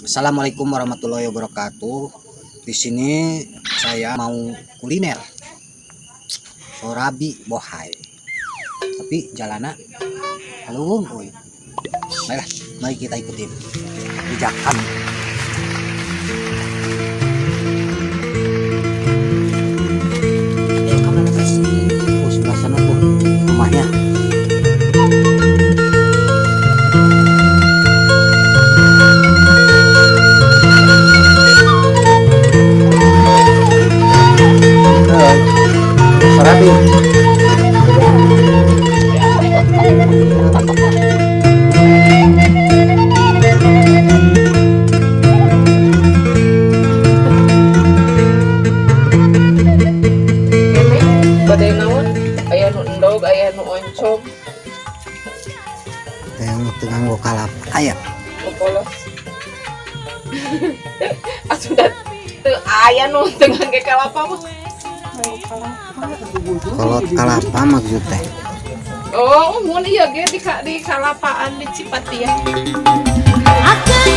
Assalamualaikum warahmatullahi wabarakatuh. Di sini saya mau kuliner sorabi bohai. Tapi jalannya halung, boy. Baiklah, mari kita ikutin pijakan. Kamu kasih sebelah sana tuh rumahnya. Sorabi. Badai naon? Aya nu endog, aya nu oncom. Yang tengah gua kalap. Aya. Polos. Asudah teu aya nu tengah ge kalapa mah. Kolot kalapa maksudnya. Oh, mun ieu ge di kalapaan di Cipatian. Akan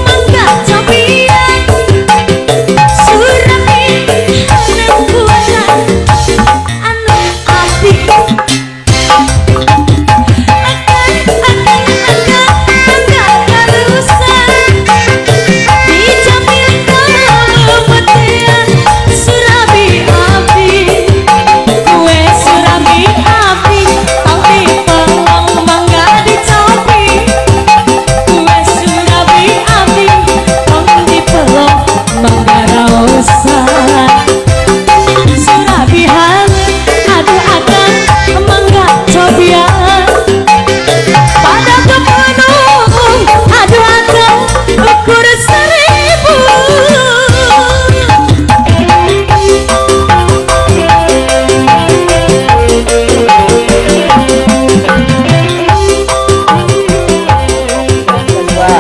mangga cobian Surami anu buatan anu api mangga karusan dijamin kemudian Surami api kue Surami api tapi pelong mangga dicobi kue Surami api pelong dipelong mangga rausan Surami hangat aduh akan mangga cobian pada kemenung aduh akan ukur 1000. Dua.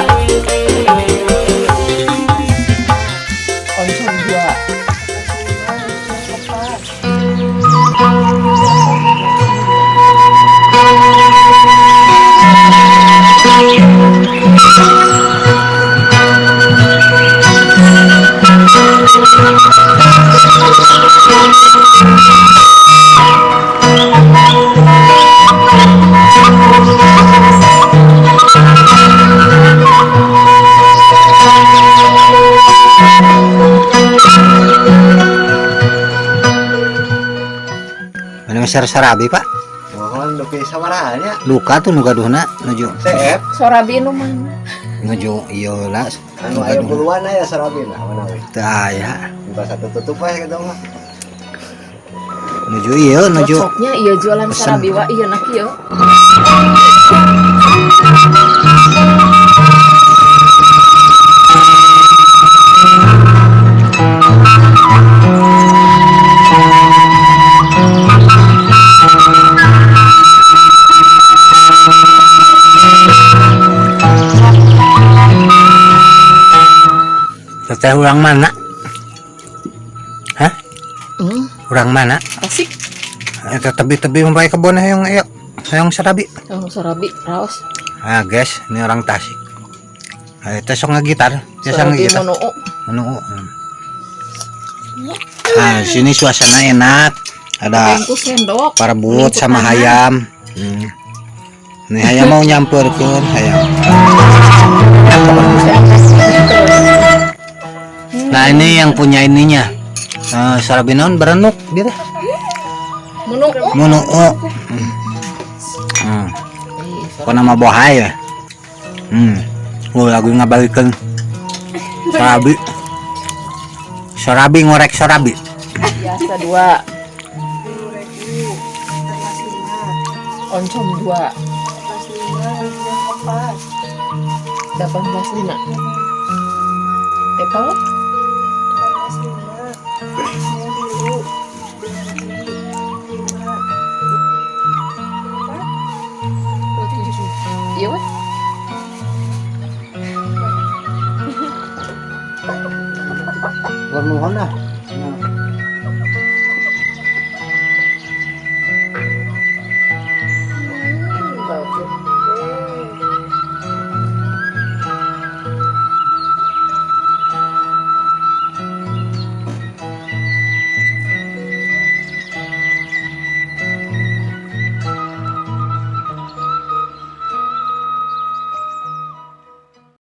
Oncom dua. Mana masih sorabi, Pak? Oh, lebih samaranya. Luka tuh nugaduhna nuju. CF Sorabi nu mana? Nuju ieu lah. anu aya buluan aya sarabina mana we. Teu aya. Buka satu tutup we gitu mah. Nuju ieu nuju. Cocoknya ieu jualan Pesen. sorabi wa ieu nak ieu. Teteh urang mana? Hah? Urang mana? Asik. Eta tebi-tebi membae kebon hayang sorabi. Oh, sorabi raos. Ah, guys, ini orang Tasik. Eta sok ngagitar, biasa Sorabi ngagitar. monoo. Menunggu. Nah, di sini suasana enak. Ada Bengku sendok. parebut sama hayam. Nih hayam mau nyamperkeun hayam. Nah, ini yang punya ininya. Sorabi naon berenuk dia teh. Monoo. Menunggu. Kok nama bohai ya? Lagu ngabalikeun sorabi. Sorabi ngorek sorabi. Biasa dua. Oncom dua. 18.5. Epal? Iya, weh. Warna Honda.